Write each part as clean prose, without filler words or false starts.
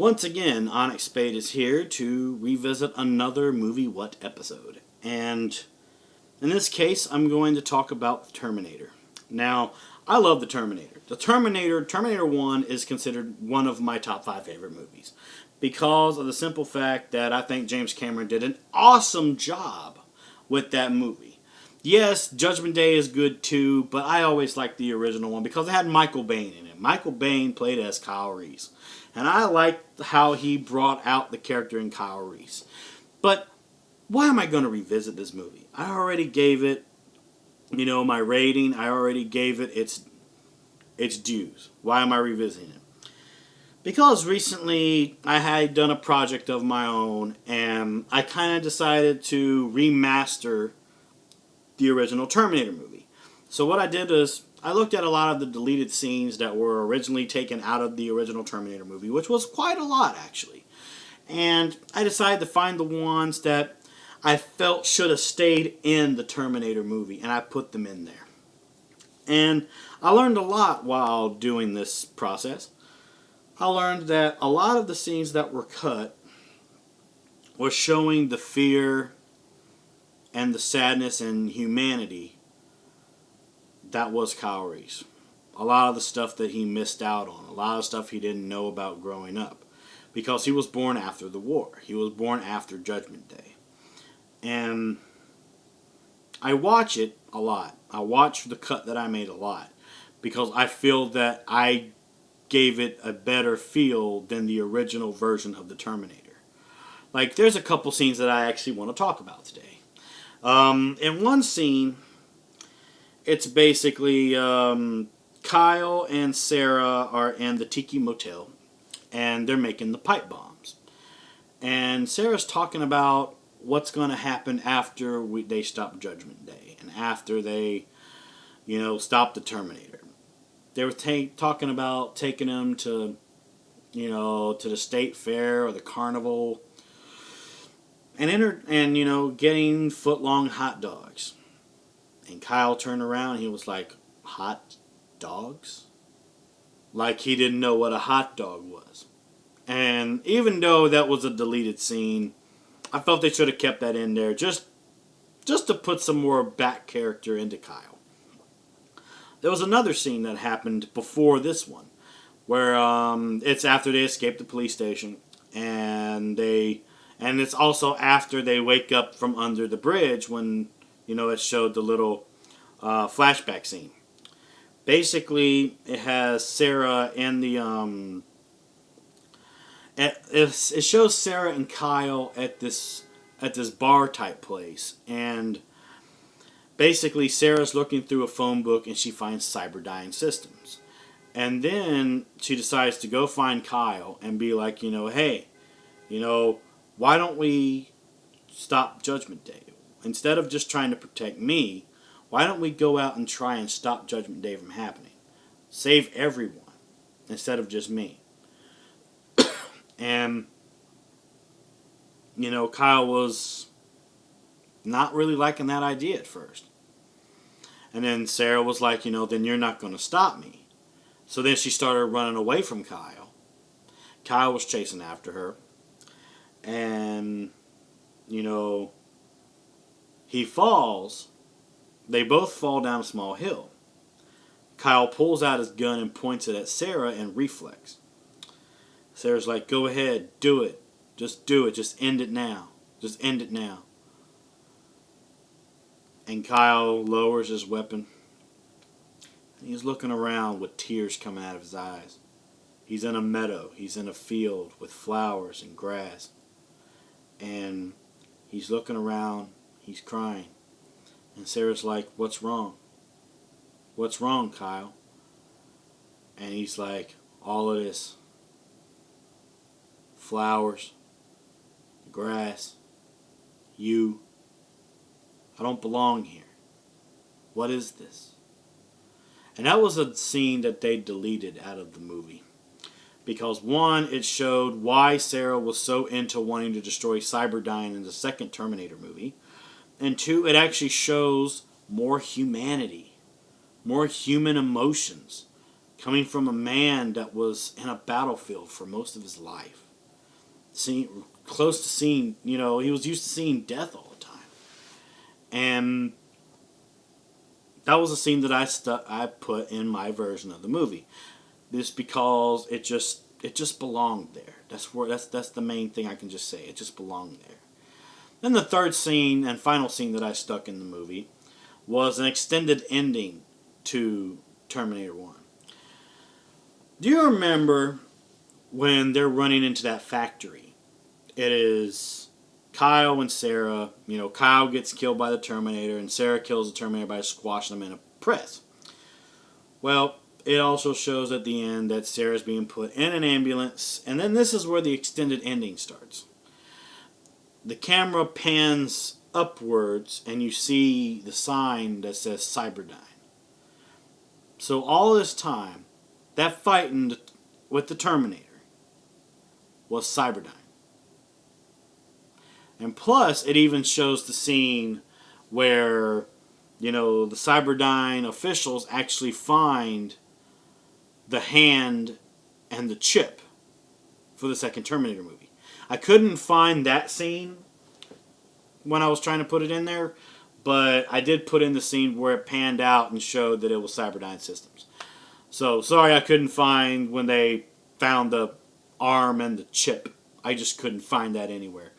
Once again, Onyx Spade is here to revisit another Movie What episode. And in this case, I'm going to talk about Terminator. Now, I love the Terminator. Terminator 1 is considered one of my top 5 favorite movies. Because of the simple fact that I think James Cameron did an awesome job with that movie. Yes, Judgment Day is good too, but I always liked the original one because it had Michael Biehn in it. Michael Biehn played as Kyle Reese. And I liked how he brought out the character in Kyle Reese. But why am I going to revisit this movie? I already gave it, my rating. I already gave it its dues. Why am I revisiting it? Because recently I had done a project of my own and I kind of decided to remaster the original Terminator movie. So what I did is I looked at a lot of the deleted scenes that were originally taken out of the original Terminator movie, which was quite a lot actually. And I decided to find the ones that I felt should have stayed in the Terminator movie, and I put them in there. And I learned a lot while doing this process. I learned that a lot of the scenes that were cut were showing the fear and the sadness and humanity that was Kyle Reese. A lot of the stuff that he missed out on. A lot of stuff he didn't know about growing up. Because he was born after the war. He was born after Judgment Day. And I watch it a lot. I watch the cut that I made a lot. Because I feel that I gave it a better feel than the original version of the Terminator. Like, there's a couple scenes that I actually want to talk about today. In one scene, it's basically Kyle and Sarah are in the Tiki Motel, and they're making the pipe bombs. And Sarah's talking about what's going to happen after they stop Judgment Day, and after they, stop the Terminator. They were talking about taking him to, to the state fair or the carnival, and getting foot-long hot dogs. And Kyle turned around and he was like, hot dogs? Like he didn't know what a hot dog was. And even though that was a deleted scene, I felt they should have kept that in there just to put some more back character into Kyle. There was another scene that happened before this one, where it's after they escape the police station, and it's also after they wake up from under the bridge when, it showed the little flashback scene. Basically, it has Sarah and the it shows Sarah and Kyle at this bar type place, and basically Sarah's looking through a phone book and she finds Cyberdyne Systems, and then she decides to go find Kyle and be like, hey, why don't we stop Judgment Day? Instead of just trying to protect me, why don't we go out and try and stop Judgment Day from happening? Save everyone instead of just me. And, Kyle was not really liking that idea at first. And then Sarah was like, then you're not going to stop me. So then she started running away from Kyle. Kyle was chasing after her. And, he falls. They both fall down a small hill. Kyle pulls out his gun and points it at Sarah and reflex. Sarah's like, go ahead, do it. Just do it. Just end it now. Just end it now. And Kyle lowers his weapon. And he's looking around with tears coming out of his eyes. He's in a meadow. He's in a field with flowers and grass. And he's looking around. He's crying. And Sarah's like, what's wrong? What's wrong, Kyle? And he's like, all of this. Flowers. Grass. You. I don't belong here. What is this? And that was a scene that they deleted out of the movie. Because one, it showed why Sarah was so into wanting to destroy Cyberdyne in the second Terminator movie. And two, it actually shows more humanity. More human emotions. Coming from a man that was in a battlefield for most of his life. close to seeing, he was used to seeing death all the time. And that was a scene that I put in my version of the movie. Just because it just belonged there. That's the main thing I can just say. It just belonged there. Then the third scene and final scene that I stuck in the movie was an extended ending to Terminator 1. Do you remember when they're running into that factory? It is Kyle and Sarah. Kyle gets killed by the Terminator, and Sarah kills the Terminator by squashing him in a press. Well, it also shows at the end that Sarah's being put in an ambulance, and then this is where the extended ending starts. The camera pans upwards, and you see the sign that says Cyberdyne. So all this time, that fighting with the Terminator was Cyberdyne. And plus, it even shows the scene where, the Cyberdyne officials actually find the hand and the chip for the second Terminator movie. I couldn't find that scene when I was trying to put it in there, but I did put in the scene where it panned out and showed that it was Cyberdyne Systems. So, sorry I couldn't find when they found the arm and the chip. I just couldn't find that anywhere.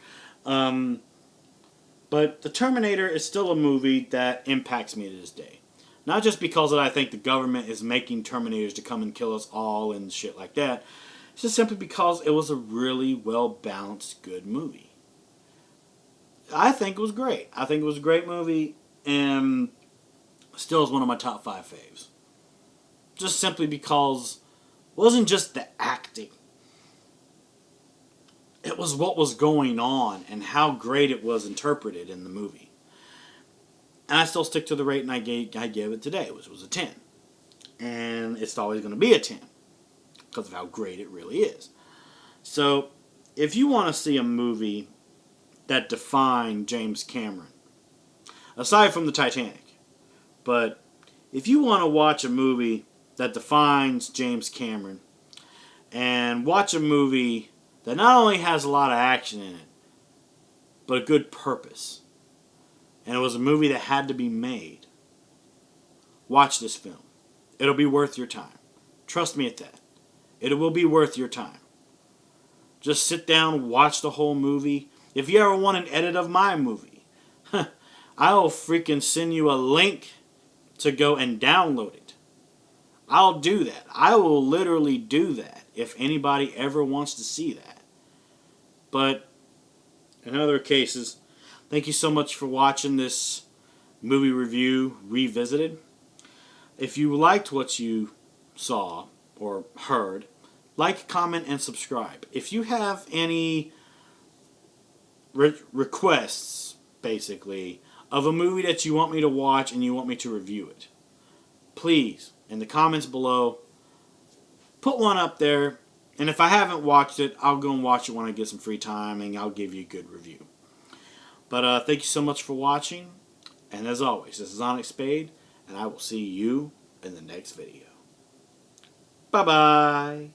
But The Terminator is still a movie that impacts me to this day. Not just because I think the government is making Terminators to come and kill us all and shit like that. It's just simply because it was a really well-balanced, good movie. I think it was great. I think it was a great movie, and still is one of my top 5 faves. Just simply because it wasn't just the acting. It was what was going on and how great it was interpreted in the movie. And I still stick to the rating I gave it today, which was a 10. And it's always going to be a 10 because of how great it really is. So, if you want to see a movie that defined James Cameron, aside from the Titanic, but if you want to watch a movie that defines James Cameron and watch a movie that not only has a lot of action in it, but a good purpose, and it was a movie that had to be made, watch this film. It'll be worth your time. Trust me at that. It will be worth your time. Just sit down, watch the whole movie. If you ever want an edit of my movie, I'll freaking send you a link to go and download it. I'll do that. I will literally do that if anybody ever wants to see that. But in other cases, thank you so much for watching this movie review revisited. If you liked what you saw or heard, like, comment, and subscribe. If you have any requests, basically, of a movie that you want me to watch and you want me to review it, please, in the comments below, put one up there. And if I haven't watched it, I'll go and watch it when I get some free time, and I'll give you a good review. But thank you so much for watching. And as always, this is Onyx Spade, and I will see you in the next video. Bye-bye.